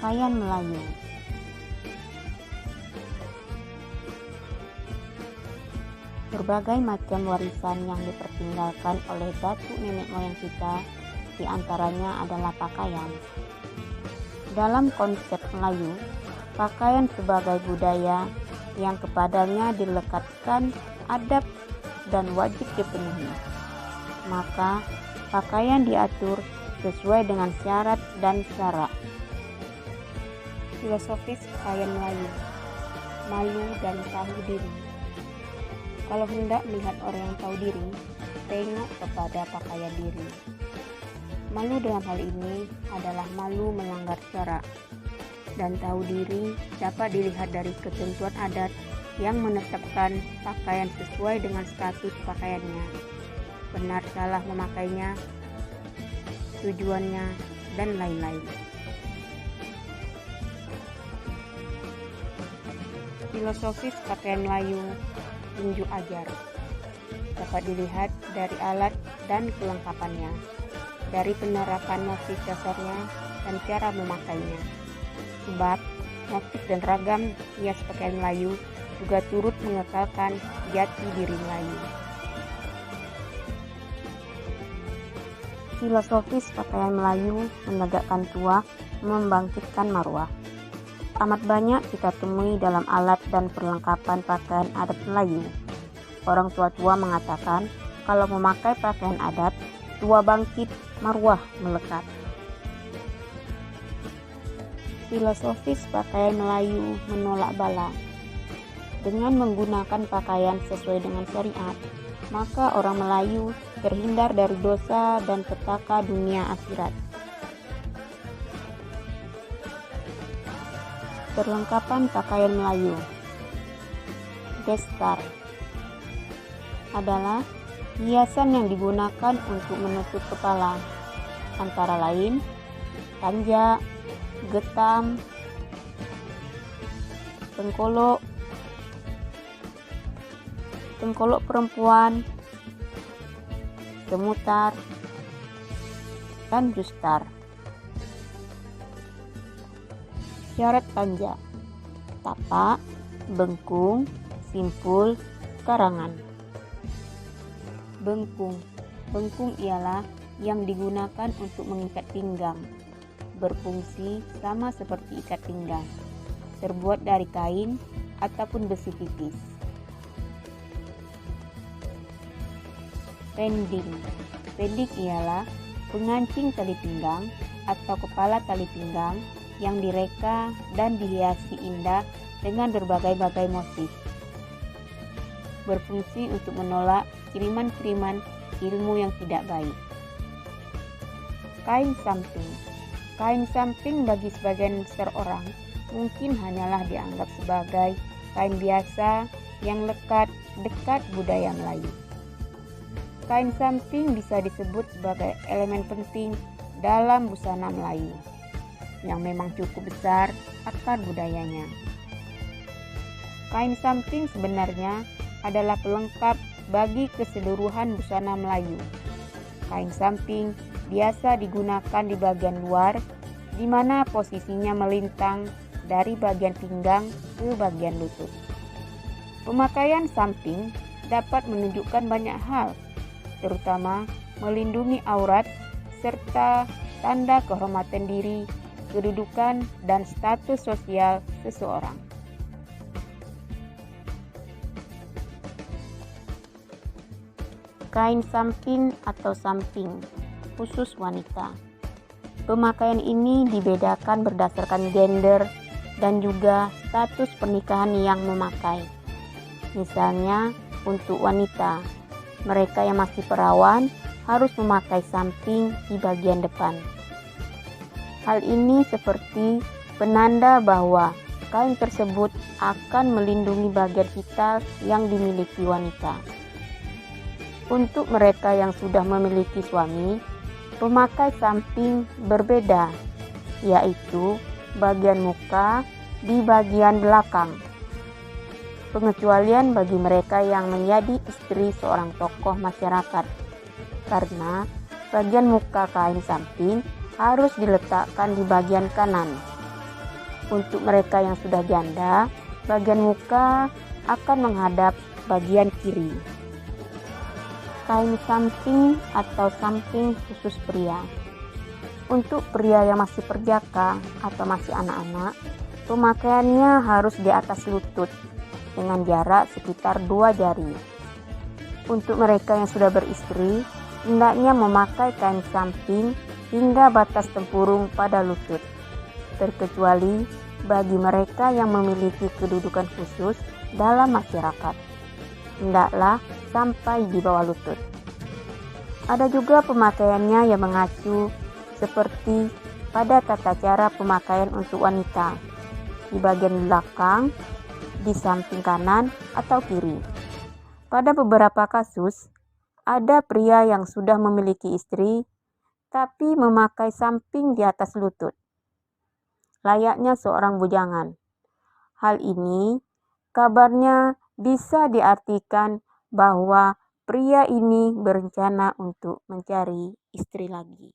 Pakaian Melayu. Berbagai macam warisan yang dipertinggalkan oleh datuk nenek moyang kita, diantaranya adalah pakaian. Dalam konsep Melayu, pakaian sebagai budaya yang kepadanya dilekatkan adab dan wajib dipenuhi. Maka, pakaian diatur sesuai dengan syarat dan syarak. Filosofis pakaian Melayu. Malu dan tahu diri. Kalau hendak melihat orang yang tahu diri, tengok kepada pakaian diri. Malu dalam hal ini adalah malu melanggar syarak, dan tahu diri dapat dilihat dari ketentuan adat yang menetapkan pakaian sesuai dengan status pakaiannya, benar salah memakainya, tujuannya, dan lain-lain. Filosofis pakaian Melayu. Tinju ajar dapat dilihat dari alat dan kelengkapannya, dari penerapan motif dasarnya dan cara memakainya. Sebab motif dan ragam hias pakaian Melayu juga turut mengekalkan jati diri Melayu. Filosofis pakaian Melayu menegakkan tuah, membangkitkan marwah. Amat banyak kita temui dalam alat dan perlengkapan pakaian adat Melayu. Orang tua-tua mengatakan kalau memakai pakaian adat, tua bangkit, marwah melekat. Filosofis pakaian Melayu menolak bala. Dengan menggunakan pakaian sesuai dengan syariat, maka orang Melayu terhindar dari dosa dan petaka dunia akhirat. Perlengkapan pakaian Melayu. Gestar adalah hiasan yang digunakan untuk menutup kepala, antara lain tanja, getam, tengkolok perempuan, semutar, dan justar. Syarat tanja: tapak, bengkung, simpul, karangan. Bengkung ialah yang digunakan untuk mengikat pinggang, berfungsi sama seperti ikat pinggang, terbuat dari kain ataupun besi tipis. Pending ialah pengancing tali pinggang atau kepala tali pinggang yang direka dan dihiasi indah dengan berbagai-bagai motif, berfungsi untuk menolak kiriman-kiriman ilmu yang tidak baik. Kain samping bagi sebagian besar orang mungkin hanyalah dianggap sebagai kain biasa yang dekat budaya Melayu. Kain samping bisa disebut sebagai elemen penting dalam busana Melayu yang memang cukup besar akar budayanya. Kain samping sebenarnya adalah pelengkap bagi keseluruhan busana Melayu. Kain samping biasa digunakan di bagian luar, di mana posisinya melintang dari bagian pinggang ke bagian lutut. Pemakaian samping dapat menunjukkan banyak hal, terutama melindungi aurat serta tanda kehormatan diri, kedudukan, dan status sosial seseorang. Kain samping atau samping khusus wanita. Pemakaian ini dibedakan berdasarkan gender dan juga status pernikahan yang memakai. Misalnya untuk wanita, mereka yang masih perawan harus memakai samping di bagian depan. Hal ini seperti penanda bahwa kain tersebut akan melindungi bagian vital yang dimiliki wanita. Untuk mereka yang sudah memiliki suami, pemakai samping berbeda, yaitu bagian muka di bagian belakang. Pengecualian bagi mereka yang menjadi istri seorang tokoh masyarakat, karena bagian muka kain samping harus diletakkan di bagian kanan, Untuk mereka yang sudah janda, bagian muka akan menghadap bagian kiri. Kain samping atau samping khusus pria. Untuk pria yang masih perjaka atau masih anak-anak, pemakaiannya harus di atas lutut dengan jarak sekitar 2 jari. Untuk mereka yang sudah beristri, hendaknya memakai kain samping hingga batas tempurung pada lutut, terkecuali bagi mereka yang memiliki kedudukan khusus dalam masyarakat. Hendaklah sampai di bawah lutut. Ada juga pemakaiannya yang mengacu seperti pada tata cara pemakaian untuk wanita, di bagian belakang, di samping kanan atau kiri. Pada beberapa kasus, ada pria yang sudah memiliki istri tapi memakai samping di atas lutut, layaknya seorang bujangan. Hal ini kabarnya bisa diartikan bahwa pria ini berencana untuk mencari istri lagi.